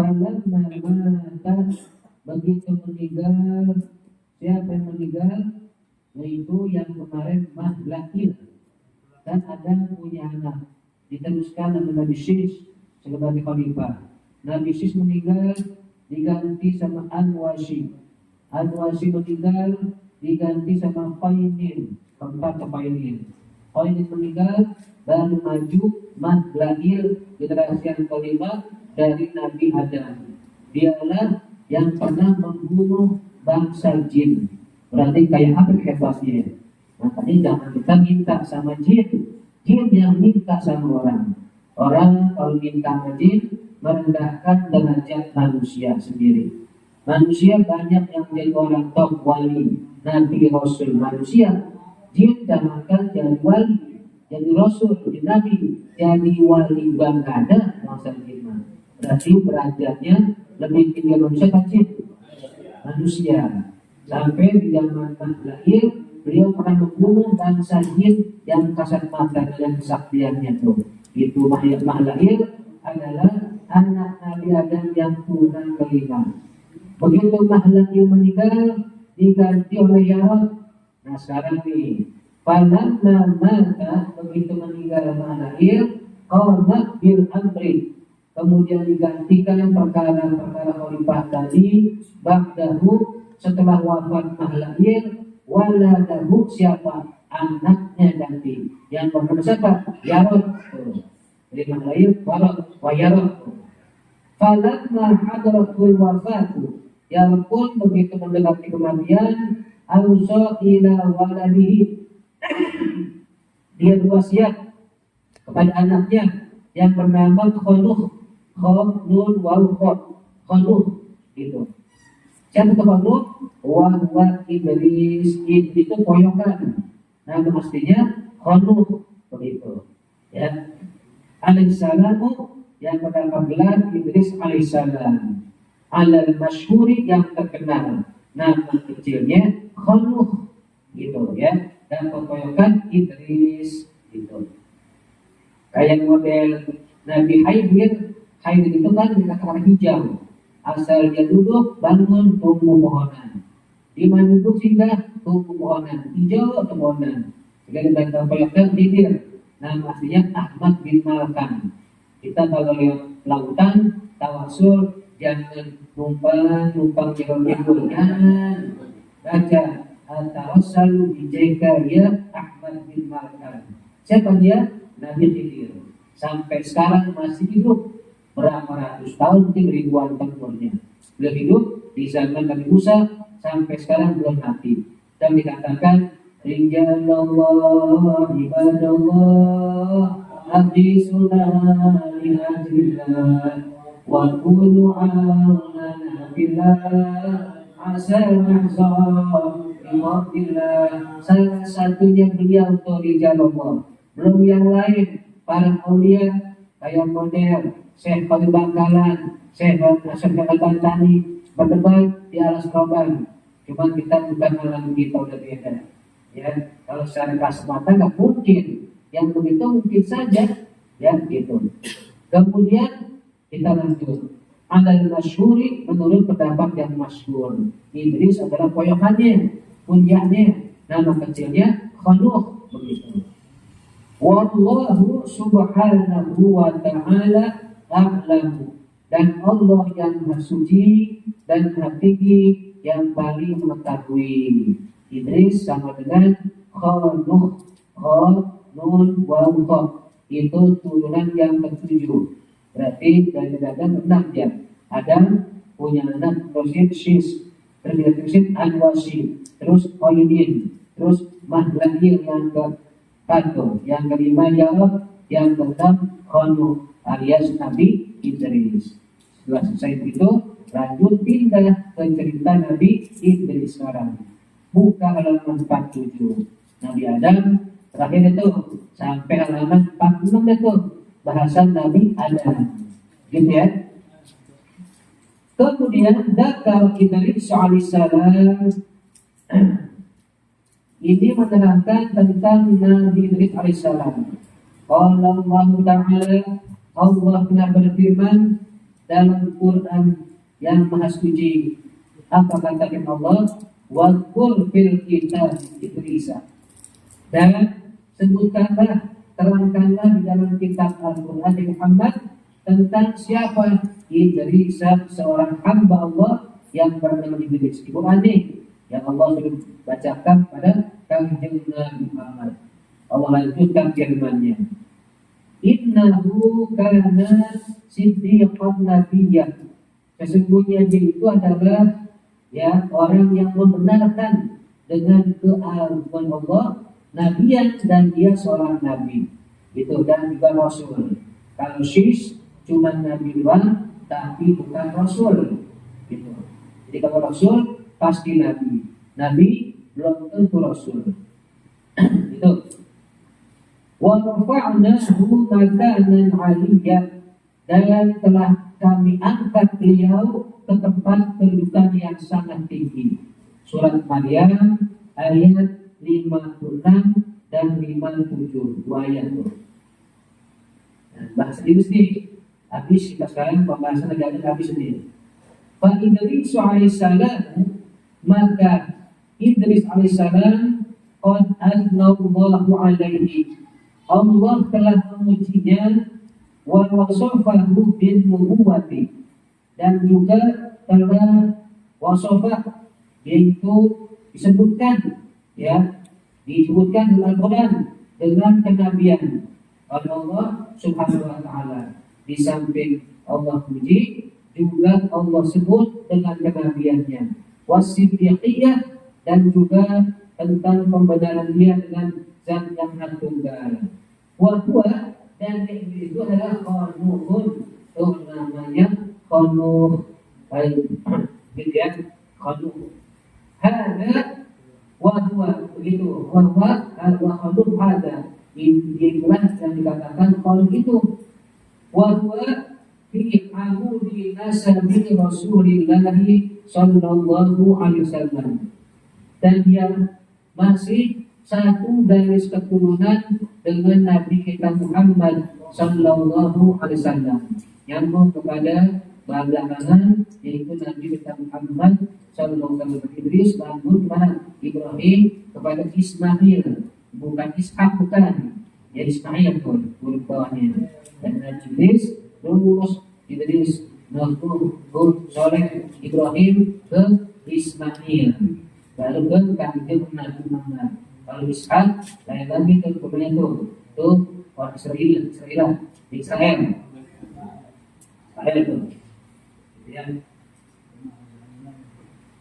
Falamma mata, begitu meninggal, siapa yang meninggal? Yaitu yang kemarin Mahlahil, dan Adam punya anak, diteruskan nama Nabi Sis sebagai khalifah. Nabi Sis meninggal, diganti sama Anwasi. Anwasi meninggal, diganti sama Qainin, keempat Qainin. Qainin meninggal, baru maju Mahlahil, generasi yang kelima dari Nabi Adam. Dialah yang pernah membunuh bangsa jin. Berarti kayak apa hebatnya? Makanya jangan kita minta sama jin. Jin yang minta sama orang. Orang kalau minta sama jin merendahkan derajat manusia sendiri. Manusia banyak yang jadi orang top wali, nabi, rasul. Manusia, jin jangankan jadi wali, jadi rasul, jadi nabi, jadi wali bang ada bangsa jin. Berarti derajatnya lebih tinggi manusia kan jin? Manusia. Sampai di zaman Mahlahil, beliau pernah membunuh bangsa jin yang kasat mata dan kesaktiannya tuh. Itu Mahlahil adalah anak Nabi Adam yang turunan kelima. Begitu Mahlahil meninggal, diganti oleh Yarad. Nah sekarang nih, falamma mata, begitu meninggal Mahlahil, qamat bil amri, kemudian digantikan perkara-perkara khalifah tadi ba'dahu, setelah wafat Mahlahil, waladahu, siapa? Anaknya ganti. Yang bernama siapa? Yarad. Jadi Mahlahil, wa Yarad. Falamma hadratul wafatu, yang pun begitu mendekati kematian, ausa ila waladihi, dia berwasiat kepada anaknya yang bernama Khanuh, Khanun wal Khanuh gitu. Siapa itu Khanuh? Wa Idris, itu poyokan. Nama aslinya Khanuh begitu. Ya. Alaihissalamu, yang mendapat gelar Idris alaihissalam. Alal masyhuri, yang terkenal. Nama kecilnya Khanuh gitu ya. Dan poyokan Idris gitu. Kayak model Nabi Khidir. Khidir itu kan dikatakan hijau. Asal dia duduk, bangun, tumbuh pohonan. Di mana duduk singgah, tumbuh pohonan. Hijau atau pohonan. Jika dibantu poyokan Khidir. Nama aslinya Ahmad bin Malkan. Kita kalau lihat lautan, tawasul, jangan numpang jengol-jengol. Jangan baca tawassul bijaka ya Ahmad bin Malkan. Siapa dia? Nabi Khidir. Sampai sekarang masih hidup. Berapa ratus tahun, mungkin ribuan tahunnya. Beliau hidup di zaman Nabi Musa sampai sekarang belum mati. Dan dikatakan Rijalallah ibadallah abdi sunani ajillah wa kulu alana billah asal mahzah imatillah. Salah satunya beliau untuk Rijalallah. Belum yang lain, para aulia kayak model Syekh Khalil Bangkalan, Syekh Nasir Al-Bantani berdebat di alas korban. Cuma kita bukan alam kita udah beda. Ya, kalau secara kasat mata nggak mungkin. Yang begitu mungkin saja, ya gitu. Kemudian kita lanjut. Alal masyhuri, menurut pendapat yang masyhur, Idris adalah poyokannya, kunyahnya, nama kecilnya Khanuh begitu. Wallahu subhanahu wa ta'ala a'lamu, dan Allah yang maha suci dan maha tinggi yang paling mengetahui. Idris sama dengan Khanuh, Khanun wa Kha, itu turunan yang ketujuh. Berarti dari Adam 6 ya. Adam punya anak Sis, terus Anwasi, terus Qainin, terus Mahlahil yang ke-1, yang kelima Yarad, yang ke-6 Khanuh alias Nabi Idris. Setelah selesai itu lanjut pindah ke cerita Nabi Idris sekarang. Buka halaman 47. Nabi Adam terakhir itu sampai halaman 46 itu bahasan Nabi Adam. Gitu ya. Kemudian Dakar Idris alaihissalam ini menerangkan tentang Nabi Idris alaihissalam. Qala Allah Ta'ala, Allah telah berfirman dalam Quran yang Maha Suci. Apa kata Allah? Wadkur fil kitab Idris. Dan sebutkanlah, terangkanlah di dalam kitab Al-Quran Muhammad tentang siapa Idris, seorang hamba Allah yang bernama Idris. Ibu Ani yang Allah sudah bacakan pada Kanjeng Nabi Muhammad. Allah lanjutkan firman-Nya. Innahu kana siddiqan nabiyyah. Sesungguhnya dia itu adalah orang yang membenarkan dengan keagungan Allah, nabiyan, dan dia seorang nabi. Itu, dan juga rasul. Kalau sis cuma nabi doang tapi bukan rasul. Gitu. Jadi kalau rasul pasti nabi. Nabi belum tentu rasul. Itu. Wa rafa'nahu makanan 'aliyyan, dan telah kami angkat beliau ke tempat kedudukan yang sangat tinggi. Surat Maryam ayat 56 dan 57, dua ayat itu. Nah, bahasa Inggris nih habis, kita sekarang pembahasan agama habis ini. Fa Idris alaihissalam, maka Idris alaihissalam qad anallahu alaihi, Allah telah memujinya, wa wasafahu bin nubuwati, dan juga telah wasafah, yaitu disebutkan disebutkan dalam Al-Quran dengan kenabian oleh Allah Subhanahu wa taala. Di samping Allah puji, juga Allah sebut dengan kenabiannya. Wasiddiqiyah, dan juga tentang pembenaran dia dengan zat yang tunggal. Wa huwa, dan itu adalah qanuhun, itu namanya qanuh, gitu ya, qanuh. Hada wa huwa, begitu. Wa huwa qanuh hada, itulah yang dikatakan qanuh itu. Wa huwa fi amudi nasabi Rasulillah sallallahu alaihi wasallam, dan dia masih satu garis keturunan dengan Nabi kita Muhammad sallallahu alaihi wasallam, nyambung kepada belakangan, yaitu Nabi kita Muhammad sallallahu alaihi wasallam. Idris nyambung kepada Ibrahim, kepada Ismail, bukan Ishak, bukan ya, Ismail pun huruf bawahnya. Dan Nabi Idris lurus, Idris Nuh, Hud, Soleh, Ibrahim ke Ismail, baru ke Kanjeng Nabi Muhammad. Kalau Ishak lain lagi ke kemudian itu orang Israel itu.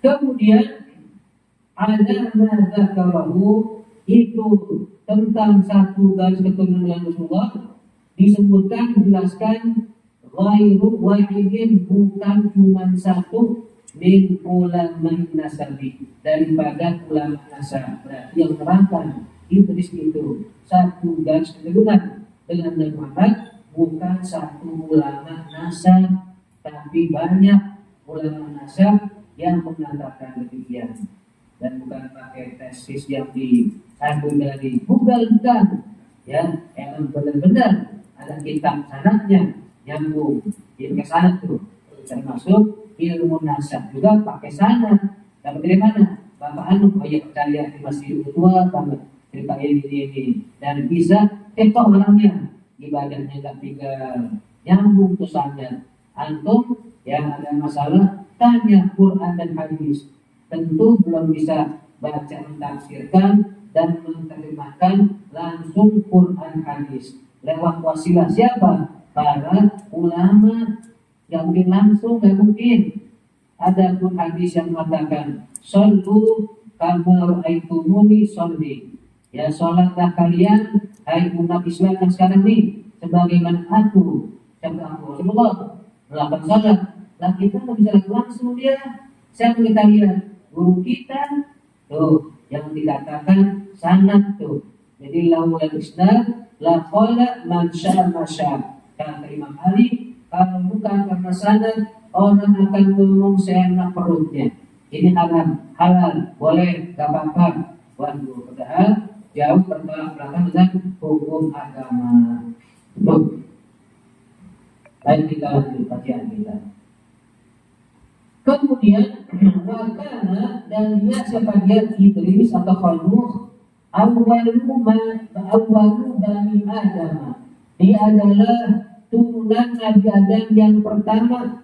Kemudian ada madzakarahu, itu tentang satu garis keturunan Rasulullah disebutkan, dijelaskan, ghairu wahidin, bukan cuma satu, min ulama nasabi, daripada ulama nasab. Berarti yang menerangkan Idris itu satu garis keturunan dengan Nabi Muhammad, bukan satu ulama nasab, tapi banyak ulama nasab yang mengatakan demikian. Dan bukan pakai tesis yang diambil dari Google, bukan ya, emang benar-benar ada kitab sanadnya nyambung jadi ke sana tuh, termasuk ilmu nasab juga pakai sanad. Dapat dari mana? Bapak anu, oh ya percaya di Masjid Tua, banget cerita ini, dan bisa ketok orangnya, ibadahnya nggak tinggal, nyambung tuh sanad. Antum yang ada masalah tanya Quran dan hadis, tentu belum bisa baca, mentafsirkan dan menerjemahkan langsung Quran hadis lewat wasilah siapa? Para ulama. Gak mungkin langsung, gak mungkin. Ada pun hadis yang mengatakan shollu kama ra'aitumuni sholli, ya sholatlah kalian hai umat Islam yang sekarang ini sebagaimana aku Rasulullah melakukan sholat. Lah kita nggak bisa langsung dia. Siapa kita lihat? Guru kita tuh yang dikatakan sanad tuh. Jadi laul isnad la qala man syaa masya, kata Imam Ali, kalau bukan karena sanad, orang akan ngomong seenak perutnya. Ini halal, boleh, gak apa-apa. Waduh, padahal jauh bertolak belakang dengan hukum agama. Baik, kita lanjut kajian kita. Kemudian wakana, dan dia siapa dia Idris atau Khanukh, awwalu bani Adam. Dia adalah turunan Nabi Adam yang pertama,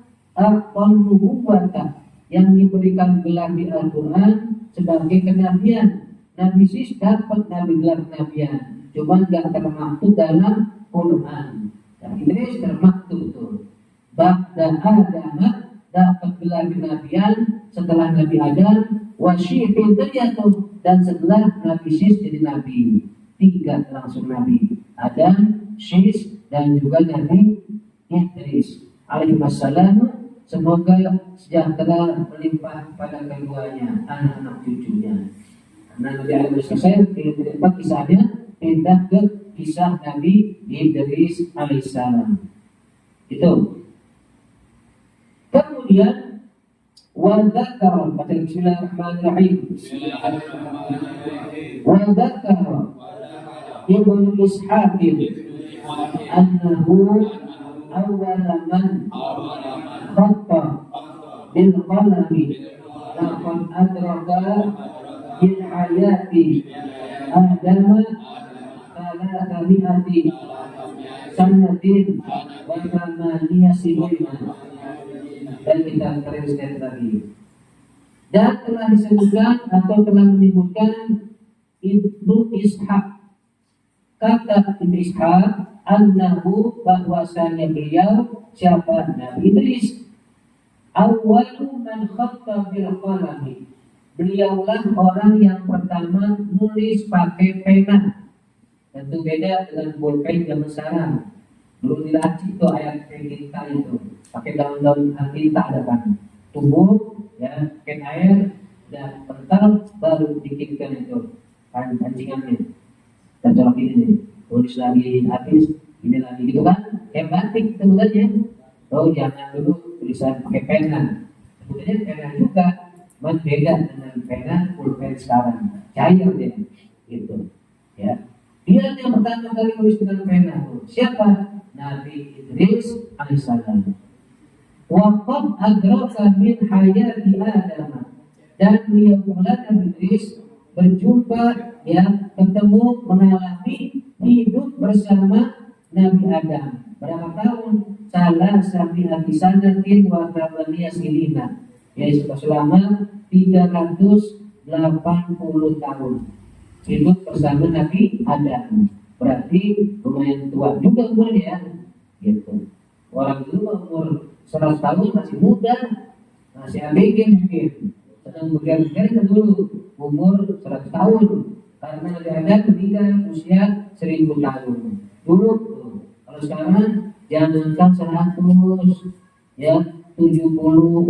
nubuwwata, yang diberikan gelar di Al-Quran sebagai kenabian. Nabi Sis dapat Nabi gelar kenabian, cuma nggak termaktub dalam Quran. Dan Idris termaktub tuh. Ba'da Adam dapat gelar kenabian setelah Nabi Adam, wasyifil terjatuh, dan setelah Nabi Sis jadi Nabi. 3 langsung Nabi, Adam, Sis, dan juga Nabi Idris alaihissalam. Semoga sejahtera melimpah pada keduanya, anak-anak cucunya. Karena Nabi Adam selesai, tidak kisahnya, pindah ke kisah Nabi Idris alaihissalam. Itu. Kemudian wadzakara, baca bismillahirrahmanirrahim. Wadzakara Ibnu Ishaq annahu awwala man khatta bil qalami laqad adraka bil hayati adama thalathami'ati sanatin wa thamaniya sinina. Dan kita teruskan lagi. Dan telah disebutkan atau telah menyebutkan Ibnu Ishaq, kata Ibnu Ishaq, annahu, bahwasanya beliau siapa? Nabi Idris. Awwalu man khatta bil qalami. Beliaulah orang yang pertama nulis pakai pena. Tentu beda dengan pulpen zaman sekarang. Dulu dilaci itu ayat tinta itu, pakai daun-daun tinta ada kan, tumbuk ya, pakai air dan kental, baru bikinkan itu pancingannya. Dan colok ini, tulis lagi habis, ini lagi gitu kan, kayak batik sebenarnya. Oh jangan dulu tulisan pakai pena, sebenarnya pena juga, berbeda dengan pena pulpen sekarang, cair dia, gitu ya. Dia yang pertama kali tulis dengan pena, siapa? Nabi Idris alaihissalam. Waqad adraka min hayati Adam, dan beliau pula Nabi Idris berjumpa, ya, ketemu, mengalami hidup bersama Nabi Adam. Berapa tahun? Salah sabi'ati sanatin wa thamaniyah silina, yaitu selama 380 tahun hidup bersama Nabi Adam. Berarti lumayan tua juga umurnya, gitu. Orang dulu umur 100 tahun masih muda, masih ABG mungkin. Sedang bekerja dulu umur 100 tahun, karena Nabi Adam meninggal usia 1000 tahun. Dulu tuh. Kalau sekarang jangankan 100, ya 70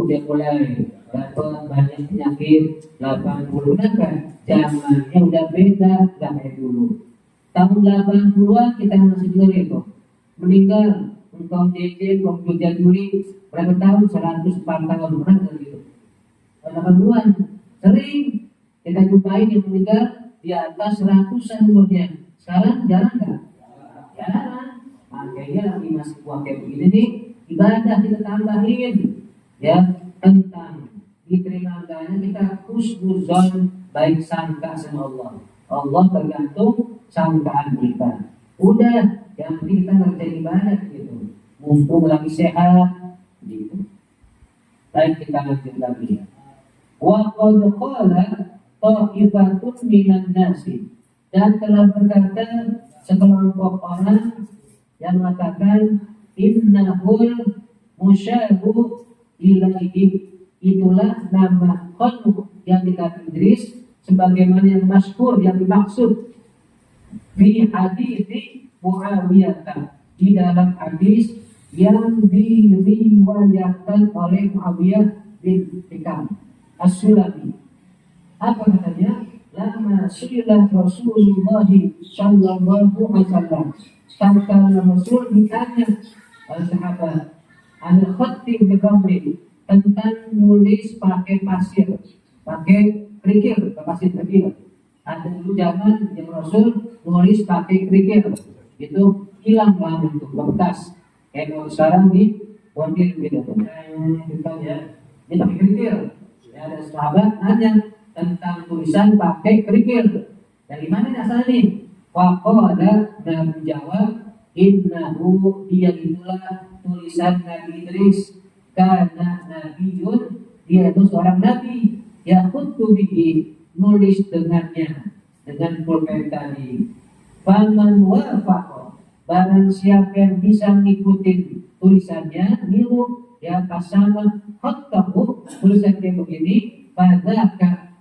udah mulai dapat banyak penyakit. 80 kan zamannya udah beda, nggak kayak dulu. Tahun 80-an kita masih dulu kok. Meninggal Engkau JJ, Engkau Jaduli berapa tahun? 104 tahun, berapa gitu. 80-an sering kita jumpain yang meninggal di atas 100-an umurnya. Sekarang jarang nggak? Jarang. Makanya lagi masih kuat kayak begini nih, ibadah kita tambahin, ya, tentang diterima enggaknya kita husnuzon, baik sangka sama Allah. Allah tergantung sangkaan kita. Udah, yang penting kita ngerjain ibadah gitu. Mumpung lagi sehat, gitu. Baik, kita lanjut lagi. Wa qad qala ta'ifatun minan nasi, dan telah berkata sekelompok orang yang mengatakan innahul musyabu ilaihi, itulah nama Khanukh yang dikatakan Idris, sebagaimana yang masyhur yang dimaksud fi hadis Muawiyah, di dalam hadis yang diriwayatkan oleh Muawiyah bin Hikam As-Sulami. Apa katanya? Lama su'ilah Rasulullah sallallahu alaihi wasallam, tatkala Rasul ditanya oleh sahabat al-khatti bi, tentang nulis pakai pasir, pakai kerikil, pasir kerikil. Ada dulu zaman yang Rasul nulis pakai kerikil, itu hilang bahan itu bekas. Kayak kalau sekarang di Bondir gitu tuh. Ya. Ini pakai kerikil. Ya, ada sahabat nanya tentang tulisan pakai kerikil. Dari mana asalnya nih? Faqala Nabi jawab, innahu dia itulah tulisan Nabi Idris. Karena Nabiun dia itu seorang nabi. Ya kuntu bihi nulis dengannya dengan pulpen tadi. Faman wafaqa barang siapa yang bisa ngikutin tulisannya, niru ya pasama khattahu tulisannya begini, padahal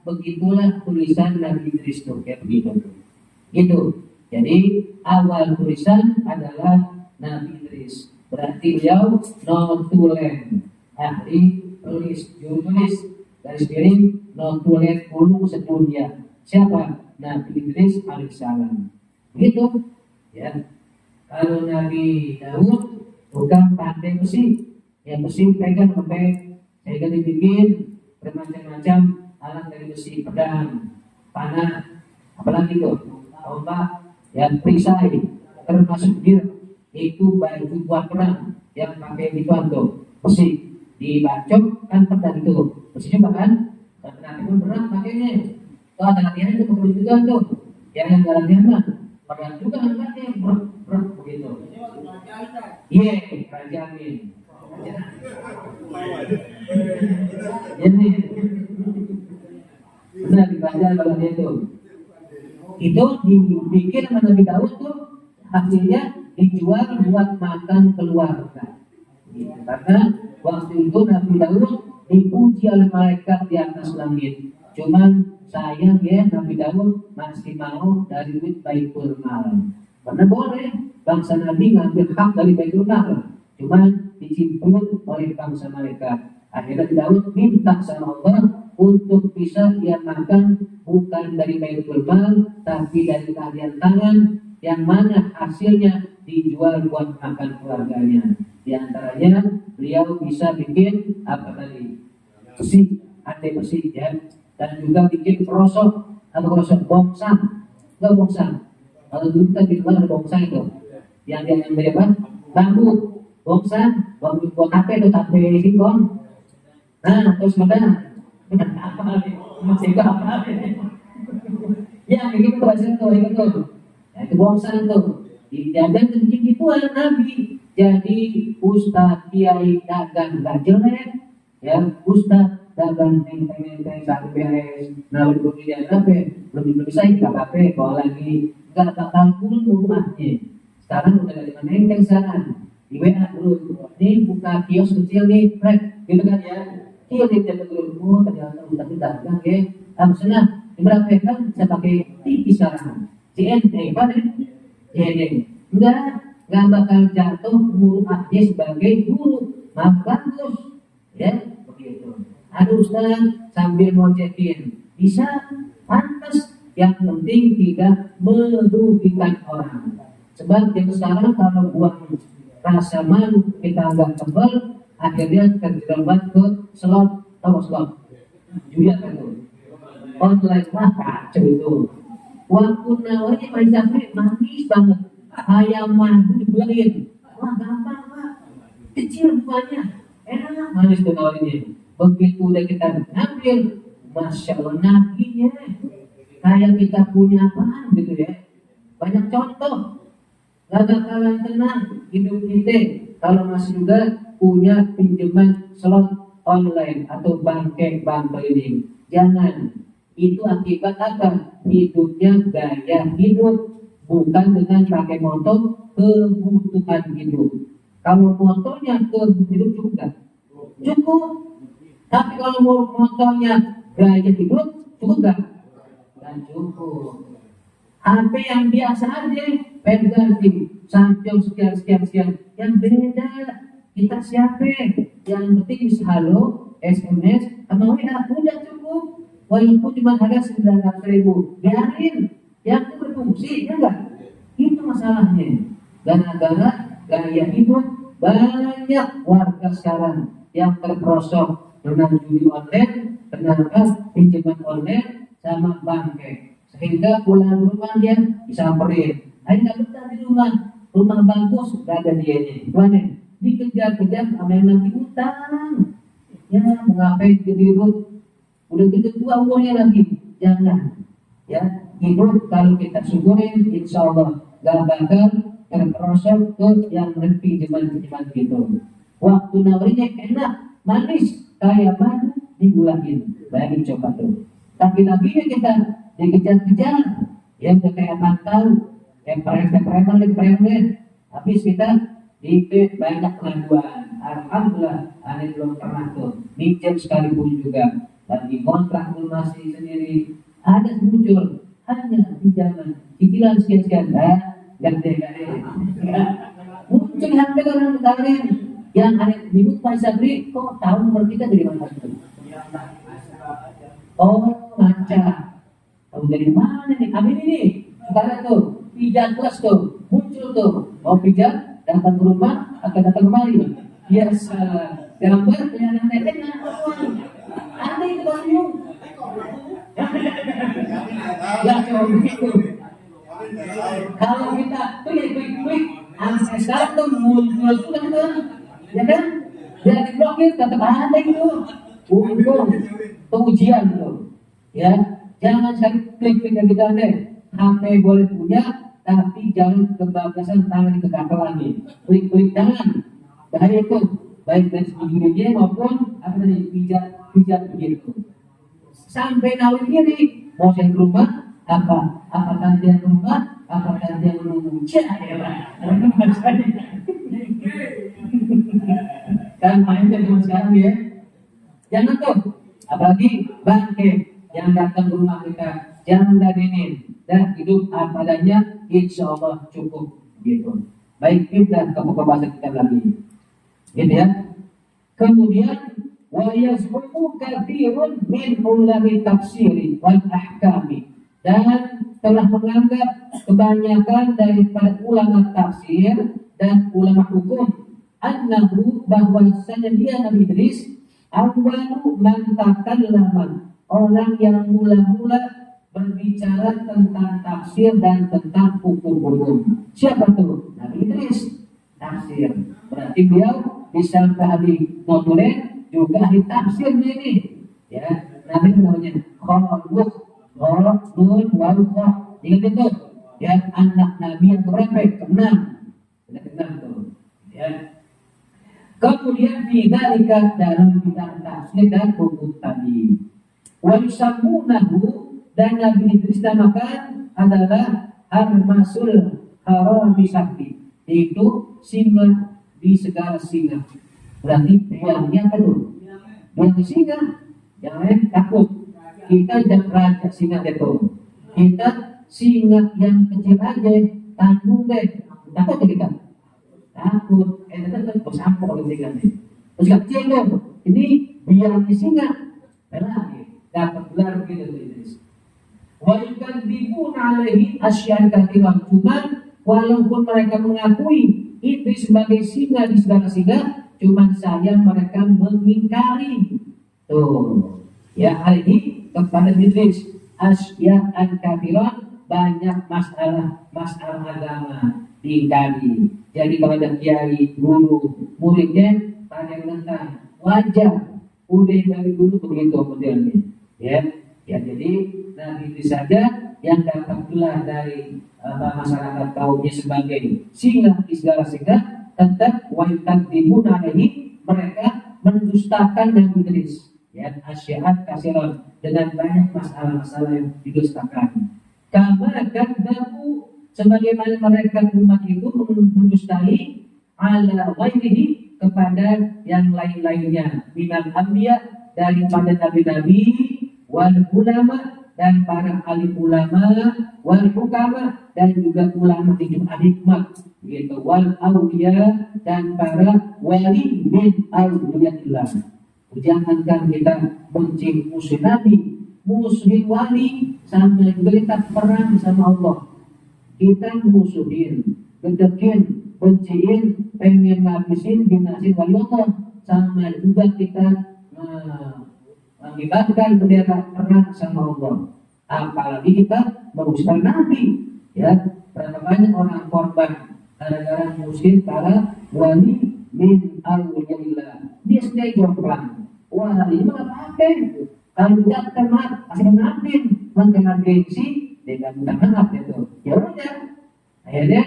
begitulah tulisan Nabi Idris tuh kayak begitu. Gitu. Jadi awal tulisan adalah Nabi Idris. Berarti beliau notulen, ahli tulis, juru tulis, garis miring notulen ulung sedunia. Siapa? Nabi Idris alaihissalam. Begitu, ya. Kalau Nabi Daud bukan pandai besi, yang besi pegang sampai saya dibikin bermacam-macam alat dari besi, pedang, panah, apalagi itu, tombak, yang perisai, termasuk gear, itu baju buat perang yang pakai gituan tuh, besi dibacok kan pedang itu, besinya bahkan pedang itu berat pakainya. Kalau ada latihan itu perlu juga tuh, yang ada latihan mah pedang juga angkatnya berat begitu. Iya, kerajaan. Jadi benar dibaca kalau dia itu dibikin sama Nabi Daud tuh hasilnya dijual buat makan keluarga. Gitu. Karena waktu itu Nabi Daud dipuji oleh malaikat di atas langit. Cuman sayang ya Nabi Daud masih mau dari duit Baitul Mal. Karena boleh bangsa Nabi ngambil hak dari Baitul Mal, cuman dicimpul oleh bangsa malaikat. Akhirnya Daud minta sama Allah untuk bisa dia makan bukan dari Baitul Mal, tapi dari kalian tangan, yang mana hasilnya dijual buat makan keluarganya. Di antaranya beliau bisa bikin apa tadi? Besi, anti besi ya, dan juga bikin krosok atau krosok bongsang, enggak bongsang. Kalau dulu kita di luar ada bongsang itu, yang dari apa? Bambu, bongsang, bambu buat tape itu tape singkong. Nah, terus mana? Apa? Masih apa? Ya, begitu bahasa itu, itu. Ya, itu bongsang tuh. Dijaga kencing gituan Nabi. Jadi Ustadz Kiai dagang gak jelek, ya Ustadz dagang neng-neng satu beres, nah belum dia belum bisa nggak apa-apa, kalau lagi nggak bakal pun rumahnya. Sekarang udah ada neng sekarang di WA dulu, ini buka kios kecil nih, gitu kan ya, kios di jalan dulu, ternyata udah dagang ya, maksudnya berapa kan bisa pakai TV sekarang, CNT, apa nih, CNT, nggak bakal jatuh rumahnya sebagai guru, bagus, ya begitu. Aduh Ustaz, sambil ngocekin bisa, pantas, yang penting tidak merugikan orang. Sebab yang sekarang kalau buang rasa malu kita agak tebal, akhirnya terjerat ke slot, atau slot juga itu online mah kacau itu. Waktu nawarnya masih sampai manis banget, ayam madu dibeliin, wah gampang pak, kecil buahnya, enak manis tuh nawarnya. Begitu udah kita ngambil, masya Allah naginya kayak kita punya apaan gitu ya. Banyak contoh, gak bakalan tenang hidup kita kalau masih juga punya pinjaman slot online atau bank ini. Jangan, itu akibat apa? Hidupnya gaya hidup, bukan dengan pakai motor kebutuhan hidup. Kalau motornya kebutuhan hidup cukup. Tapi kalau motornya gaya hidup, cukup gak? Dan cukup. HP yang biasa aja, ganti Samsung sekian. Yang beda, kita siapa? Yang penting bisa halo, SMS, atau WA, udah cukup. Walaupun cuma harga 900.000, biarin. Yang itu berfungsi, ya enggak? Itu masalahnya. Gara-gara gaya hidup banyak warga sekarang yang terperosok dengan judi online, dengan pinjaman online sama bank, sehingga pulang rumah dia disamperin. Ayo nggak betah di rumah, rumah bagus, gak ada dianya. Gimana? Dikejar-kejar sama yang lagi utang. Ya, mau ngapain hidup? Udah gitu tua umurnya lagi. Jangan. Ya, hidup kalau kita syukurin, insya Allah gak bakal terperosok ke yang lebih jeman-jeman gitu. Waktu nawarinya enak, manis, kayak madu digulain. Bayangin coba tuh. Tapi nabinya kita dikejar-kejar, yang kayak mantau, yang preman. Habis kita di banyak pengaduan. Alhamdulillah, aneh belum pernah tuh minjem sekalipun juga. Dan di kontrak lunasi sendiri ada muncul hanya pinjaman cicilan sekian-sekian. Gede. Muncul hampir orang kemarin yang aneh nyebut Pak Sabri, kok tahu nomor kita dari mana itu? Oh, ngaca. Tahu dari mana nih? Amin ini. Sekarang tuh pijat plus tuh muncul tuh. Oh pijat datang ke rumah akan datang kemari. Biasa gambar kelihatan neteknya. Ada itu baru. Ya kalau begitu. Kalau kita tuh ya quick, sekarang tuh muncul tuh kan, ya kan? Biar diblokir tetap ada itu. Untung tuh ujian tuh, ya. Jangan cari klik kita deh. HP boleh punya, tapi jangan kebablasan tangan ke kakak lagi. Klik jangan. Bahaya itu, baik dari segi dirinya maupun apa tadi pijat begitu. Sampai nawar diri, mau saya ke rumah, apakah dia ke rumah, apakah dia menunggu kan mainnya cuma sekarang ya. Jangan tuh, apalagi bangke yang datang ke rumah kita, jangan dadenin dan hidup apa adanya, insya Allah cukup gitu. Baik kita ke pembahasan kita lagi, gitu ya. Kemudian wa yazmu katsirun min ulami tafsiri wal ahkami, dan telah menganggap kebanyakan daripada ulama tafsir dan ulama hukum annahu bahwasanya dia Nabi Idris awwalu man takallama, orang yang mula-mula berbicara tentang tafsir dan tentang hukum-hukum. Siapa tuh? Nabi Idris. Tafsir. Berarti beliau bisa ahli notulen juga ahli tafsir ini. Ya, Nabi namanya Khalid Nun Wallah. Ingat itu. Ya, anak Nabi yang berapa? Keenam. Sudah keenam tuh. Ya. Kemudian bidzalika dalam bidang tafsir dan hukum tadi. Wa yusammunahu, dan Nabi Idris namakan adalah Harmasul Harami Sakti, itu singa di segala singa. Berarti biangnya apa tuh? Biang singa, jangan takut. Kita jangan raja singa itu. Kita singa yang kecil aja, tanggung deh. Takut kita? Takut. Itu bersampok oleh singa nih. Terus kecil tuh, ini biangnya singa. Lagi dapat gelar begitu Idris. Wa yukadzibuna alaihi asyan katsiran, cuman walaupun mereka mengakui Idris sebagai singa di segala singa, cuman saja mereka mengingkari. Tuh, ya hari ini kepada Idris asyan katsiran, banyak masalah agama diingkari. Jadi kalau ada kiai, guru, muridnya pada yang tentang wajar. Udah dari dulu begitu modelnya, ya. Jadi Nabi Idris saja yang dapat gelar dari masyarakat kaumnya sebagai singa di segala singa, tetap wajib dibuna ini mereka mendustakan Nabi Idris. Ya, asy'at kasiron, dengan banyak masalah-masalah yang didustakan. Karena kadzabu, sebagaimana mereka umat itu mendustai ala ghairihi, kepada yang lain-lainnya, minal anbiya, daripada nabi-nabi, wal ulama, dan para alim ulama, wal hukama, dan juga ulama hidup hikmah, gitu, wal awliya, dan para wali min awliyatillah. Jangankan kita benci musuh nabi, musuhin wali, sampai kita perang sama Allah, kita musuhin, gedekin, benciin, pengen ngabisin, binasin wali Allah, sama juga kita mengibarkan bendera perang sama Allah. Apalagi kita merusak Nabi, ya. Berapa banyak orang korban gara-gara musik para wali min awliyaillah. Dia sendiri jomplang. Wali mah apa? Kalau tidak kenal, masih kenapin, mengenal gengsi, dengan maaf itu. Ya udah, akhirnya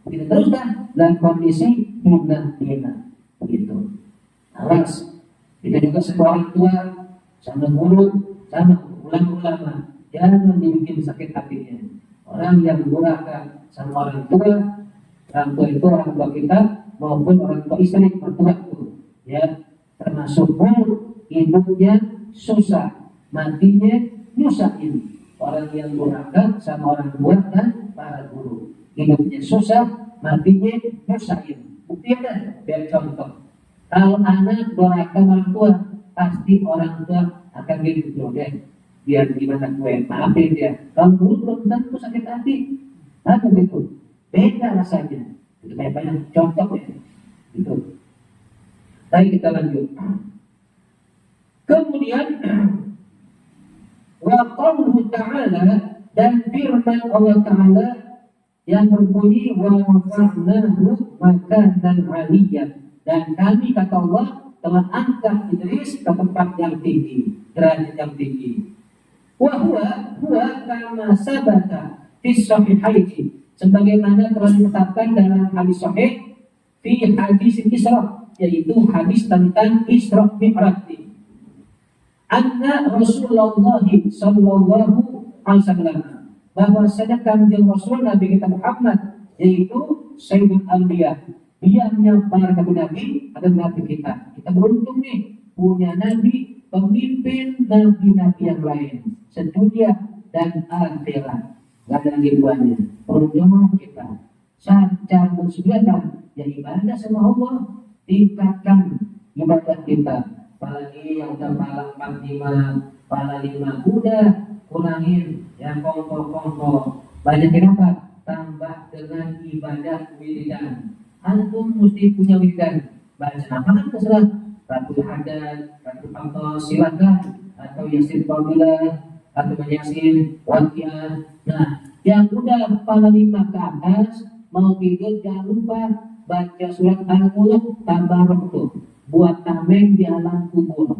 kita teruskan dalam kondisi hina, gitu. Awas, kita juga sebagai orang tua, sama guru, sama ulama, jangan dibikin sakit hatinya. Orang yang durhaka sama orang tua itu orang tua kita maupun orang tua istri mertua itu, ya, termasuk hidupnya susah, matinya nyusahin. Orang yang durhaka sama orang tua dan para guru, hidupnya susah, matinya nyusahin. Bukti ada, biar contoh. Kalau anak durhaka orang tua, pasti orang tua akan gitu deh. Biar gimana gue maafin dia. Kalau guru belum tentu sakit hati, apa gitu? Beda rasanya. Itu banyak contoh ya. Gitu. Baik, kita lanjut. Kemudian wa qauluhu ta'ala, dan firman Allah Ta'ala yang berbunyi wa rafa'nahu makanan 'aliyyan, dan kami kata Allah telah angkat Idris ke tempat yang tinggi, derajat yang tinggi. Wa huwa kama sabata fi sahihaini, sebagaimana telah ditetapkan dalam hadis sahih fi hadis Isra, yaitu hadis tentang Isra Mi'raj. Anna Rasulullah sallallahu alaihi wasallam, bahwasanya kanjeng Rasul Nabi kita Muhammad, yaitu Sayyidul Anbiya, diamnya para nabi ada nabi kita. Kita beruntung nih punya nabi, pemimpin nabi-nabi yang lain sedunia dan akhirat. Gak ada lagi duanya. Beruntung kita. Saat bersudah ya ibadah sama Allah, tingkatkan ibadah kita. Apalagi yang udah pala 45, pala 5 udah kurangin yang kongko. Banyakin apa? Tambah dengan ibadah wiridan. Antum mesti punya wiridan. Baca apa kan terserah. Ratul Hadad, Ratul Qamtos, silakan. Atau Yasin Fadilah, atau Yasin Waqiah. Nah, yang udah pala 5 ke atas, mau tidur jangan lupa baca surat Al-Mulk tambah waktu. Buat tameng di alam kubur.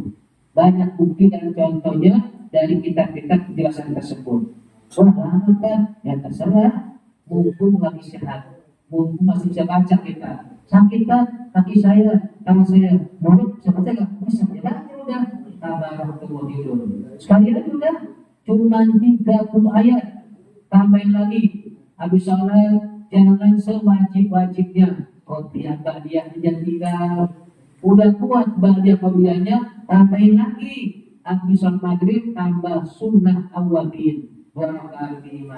Banyak bukti dan contohnya dari kitab-kitab penjelasan tersebut. Wah, lama kan? Ya terserah. Mumpung lagi sehat, mumpung masih bisa baca kita. Sakit kan? Kaki saya, tangan saya, mulut bisa baca nggak? Bisa. Ya baca udah. Tambah waktu mau tidur. Sekali aja udah. Cuma 30 ayat. Tambahin lagi. Habis sholat, jangan sewajib-wajibnya. Kopi agak dia tinggal. Udah kuat bahagia pemilihannya, tambahin lagi. Habis sholat maghrib tambah sunnah awabin 2 rakaat minimal.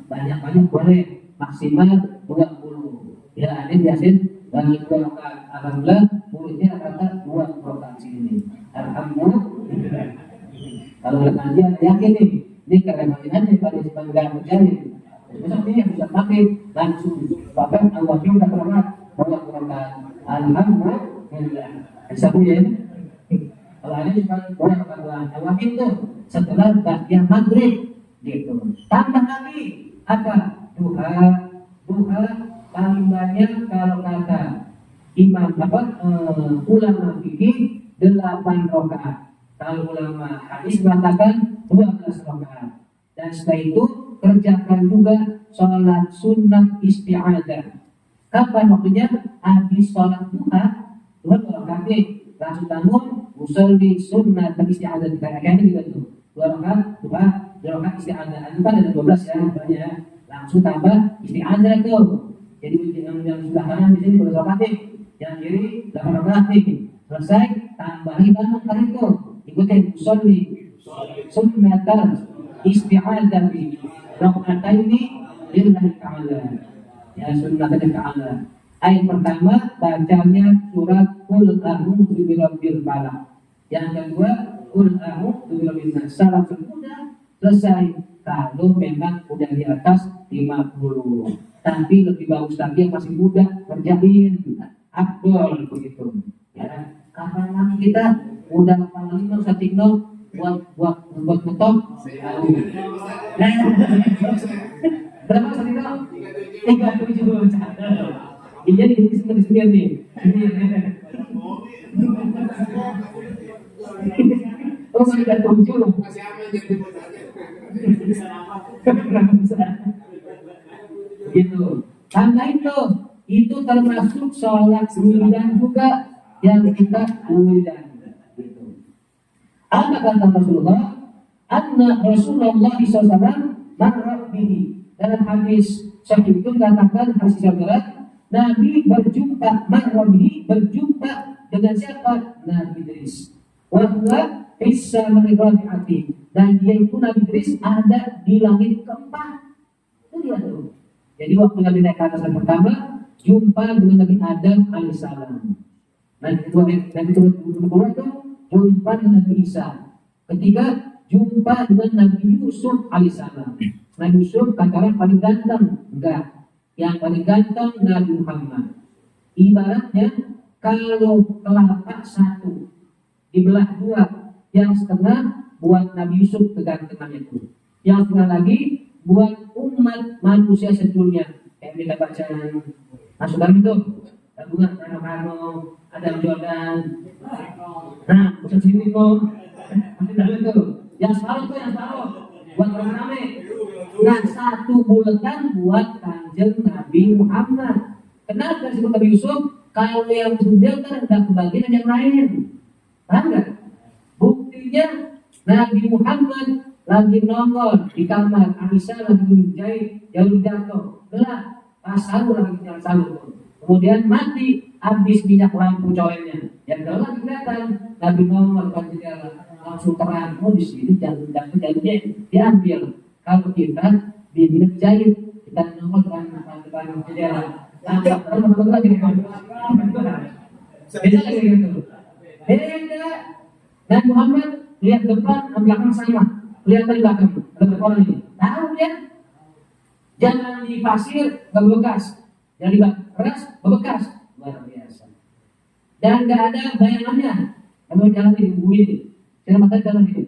Banyak-banyak boleh, maksimal 20. Ya, ini biasin bagi 2 rakaat. Alhamdulillah muridnya rata 2 rakaat sini. Alhamdulillah. Kalau udah kajian yakin nih, ini karena aja pada sebagian berjaya. Besok ini bisa maghrib langsung bahkan awabin udah keluar 2 rakaat. Alhamdulillah. Satu ya. Kalau ada cuma orang kata awal itu setelah bagian maghrib gitu. Tambah lagi apa? Duha paling banyak kalau kata imam ulama fikih 8 rakaat. Kalau ulama hadis mengatakan 12 rakaat. Dan setelah itu kerjakan juga sholat sunnah isti'adah. Kapan waktunya? Habis sholat duha 2 rakaat langsung tanggung usul di sunnah isti'adah kita akan juga tuh 2 rakaat 2 rakaat isti'adah. Itu kan ada 12 ya banyak. Langsung tambah isti'adah tuh. Jadi yang sebelah kanan di sini 2 rakaat yang kiri 8 rakaat selesai tambahin bangun kali itu ikutin usul di sunnah isti'adah di rakaat ini lillahi ta'ala. Ya sunnah ta'ala. Ayat pertama bacanya surat Qul a'udzu birabbil falaq. Yang kedua Qul a'udzu birabbin nas. Salam sudah selesai. Kalau memang udah di atas 50. Tapi lebih bagus lagi yang masih muda kerjain. Afdol begitu. Ya, kapan lagi kita udah paling usah TikTok buat betok. Nah, berapa usah TikTok? 37. Iya di sini nih. Oh sudah tujuh. Gitu. Karena itu termasuk sholat wiridan juga yang kita wiridan. Apa kata Rasulullah? Anna Rasulullah SAW marra bihi. Dalam hadis sahih itu katakan hadis saudara, Nabi berjumpa marra bihi, berjumpa dengan siapa? Nabi Idris. Wa huwa fis samai rabi'ati. Dan dia itu Nabi Idris ada di langit keempat. Itu dia tuh. Jadi waktu Nabi naik ke atas yang pertama, jumpa dengan Nabi Adam alaihissalam. Nabi kedua itu jumpa dengan Nabi Isa. Ketiga, jumpa dengan Nabi Yusuf alaihissalam. Nabi Yusuf katakan paling ganteng, enggak. Yang paling ganteng Nabi Muhammad. Ibaratnya kalau kelapa satu dibelah dua, yang setengah buat Nabi Yusuf kegantengan itu, yang setengah lagi buat umat manusia sedunia. Kayak kita baca masukan itu, tabungan Karno, Adam Jordan. Nah, bukan sini kok. Masih dalam itu. Yang separuh tuh, yang separuh buat orang rame. Nah, satu buletan buat kanjeng Nabi Muhammad. Kenapa disebut Nabi Yusuf? Kalau yang sudah kan tidak kebagian yang lain. Paham nggak? Buktinya Nabi Muhammad lagi nongol di kamar, Aisyah lagi menjahit, jatuh, gelap, pas sahur lagi jalan sahur. Kemudian mati, habis minyak lampu coelnya. Yang gelap kelihatan, Nabi nongol kan langsung terang. Oh di sini jahitnya diambil. Kalau kita diminum jahit, kita nongol kan jendela. Nongol lagi di kamar. Beda lagi gitu. Beda. Dan Muhammad lihat depan, belakang sama. Lihat dari belakang, ada orang ini. Tahu ya? Jangan di pasir, gak bekas. Jangan di beras, bekas. Luar biasa. Dan gak ada bayangannya. Kalau jalan di tubuh ini, saya mata jalan ini.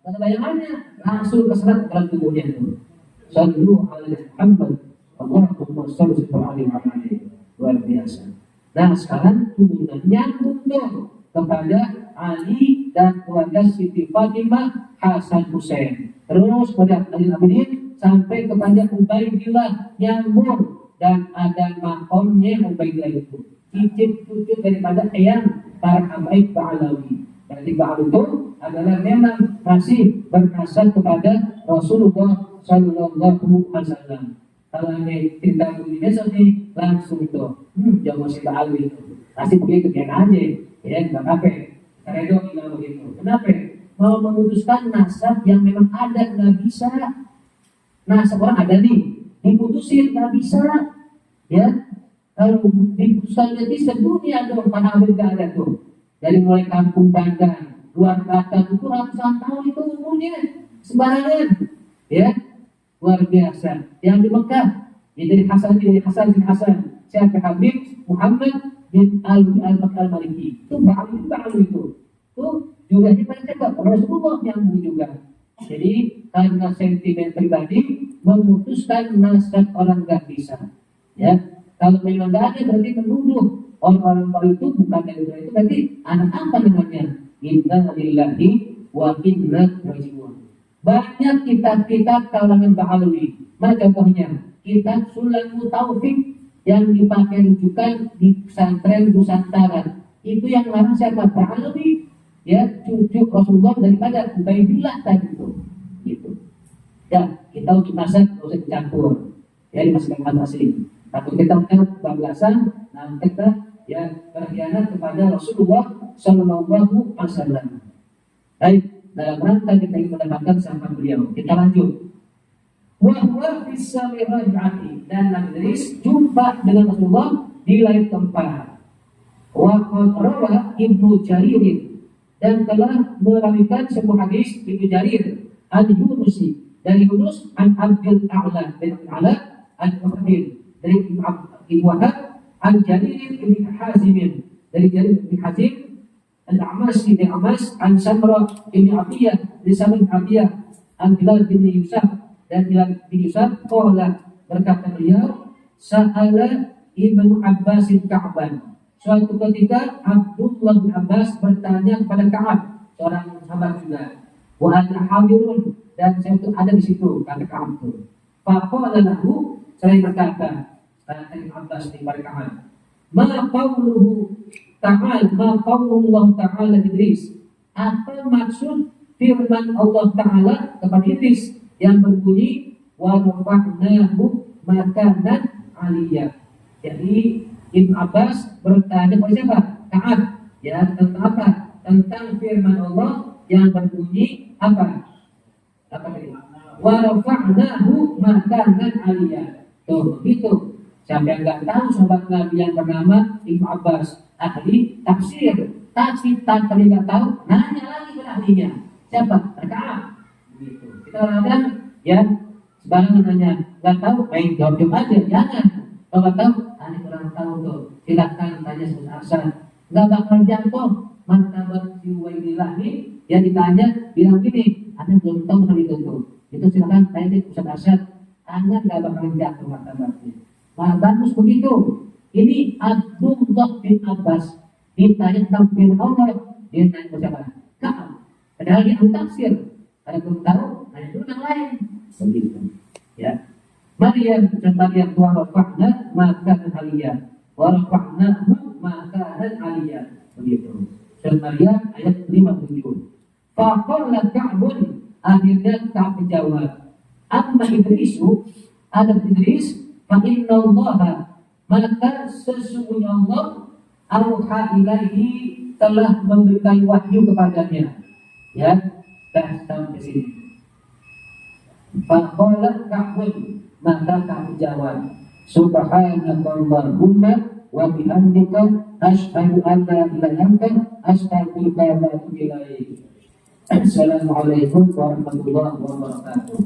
Gak ada bayangannya, langsung keserat dalam tubuhnya itu. Sallu alaihi Muhammad, Allahumma salli alaihi wa sallam. Luar biasa. Nah sekarang tubuhnya nyambung dong kepada Ali dan keluarga Siti Fatimah, Hasan Hussein. Terus pada Ali Abidin sampai kepada Ubaidillah nyambung dan ada makomnya Ubaidillah itu. Cicit cucu daripada eyang para habaib Ba'alawi. Berarti Ba'al itu adalah memang masih bernasab kepada Rasulullah Sallallahu Alaihi Wasallam. Kalau ini cinta dunia sini langsung itu, jangan masih Ba'alawi itu. Pasti begitu dia aja, ya nggak apa-apa. Redo bilang begitu. Kenapa? Mau memutuskan nasab yang memang ada nggak bisa. Nasab orang ada nih, diputusin nggak bisa. Ya, kalau diputuskan jadi sedunia dong, mana nggak ada tuh. Dari mulai kampung Bandar, luar Batak itu ratusan tahun itu umurnya sembarangan. Ya, luar biasa. Yang di Mekah, ya dari Hasan bin Hasan, siapa Habib Muhammad bin al-Maliki itu Ba'al itu juga dibaca Rasulullah yang juga. Jadi karena sentimen pribadi memutuskan nasab orang nggak bisa. Ya, kalau memang nggak ada berarti menuduh orang-orang itu bukan dari itu, berarti anak apa namanya? Inna lillahi wa inna rajiun. Banyak kitab-kitab kalangan Ba'alawi. Contohnya kitab Sulamul Taufik yang dipakai rujukan di pesantren Nusantara. Itu yang larang siapa? Ba'alawi, ya, cucu Rasulullah daripada Ubaidillah tadi itu. Gitu. Ya, kita untuk masak nggak usah dicampur. Ya, dimasukkan masing-masing. Tapi kita mengenal kebablasan, nah kita ya berkhianat kepada Rasulullah Sallallahu Alaihi Wasallam. Baik, dalam rangka kita ingin mendapatkan sahabat beliau. Kita lanjut. Wahwa bisa merajati dan Nabi Idris jumpa dengan Rasulullah di lain tempat. Waqad rawa Ibnu Jarir dan telah merawikan sebuah hadis Ibnu Jarir an Yunusi dari Yunus an Abdul A'la bin A'la an Muhammad dari Ibnu Wahab an Jarir bin Hazim dari Jarir bin Hazim Al-Amas bin Amas an Samra bin Abiyah dari Samra bin Abiyah an Bilal bin Yusuf dan Bilal bin Yusuf qala berkata beliau sa'ala Ibnu Abbas Ka'ban. Suatu ketika Abdullah bin Abbas bertanya kepada Ka'ab, seorang sahabat juga. Wa ana hadirun, dan saya itu ada di situ, kata Ka'ab itu. Faqala lahu, saya berkata, Ibnu Abbas kepada Ka'ab, ma qawluhu ta'ala, ma qawlullah ta'ala Idris. Apa maksud firman Allah Ta'ala kepada Idris yang berbunyi wa rafa'nahu makanan aliyah. Jadi Ibnu Abbas bertanya kepada siapa? Ka'ab, ya, tentang apa? Tentang firman Allah yang berbunyi apa? Apa tadi? Wa rafa'nahu makanan aliyah. Tuh, begitu. Siapa yang nggak tahu sahabat Nabi yang bernama Ibnu Abbas, ahli tafsir. Tapi tanpa dia nggak tahu, nanya lagi ke ahlinya. Siapa? Ka'ab. Begitu. Kita kadang ya sebarangan nanya, nggak tahu, main jawab aja, jangan. Kalau nggak tahu, ini kurang tahu tuh. Silakan tanya Ustaz Arsan. Nggak bakal jatuh martabat jiwailillah nih. Yang ditanya bilang gini, Anda belum tahu hal itu tuh. Itu silakan tanya ke Ustaz Arsan. Anda nggak bakal jatuh martabatnya. Nah, bagus begitu. Ini Abdullah bin Abbas ditanya tentang firman Allah, dia tanya ke siapa? Ka'ab. Padahal dia ahli tafsir. Kalau belum tahu, hanya dulu yang lain. Begitu. Ya. Maryam wa rafa'na makanan aliyah. Wa rafa'nahu makanan aliyah. Begitu. Surat Maryam ayat 57. Faqala Ka'bun, akhirnya Ka'ab menjawab, amma Idrisu, ada Idris, fa inna Allah, maka sesungguhnya Allah auha ilaihi, telah memberikan wahyu kepadanya. Ya, dah sampai sini. Faqala Ka'bun, maka Ka'ab jawab, subhanakallahumma wa bihamdika asyhadu an la ilaha illa anta astaghfiruka wa atubu ilaik. Assalamualaikum warahmatullahi wabarakatuh.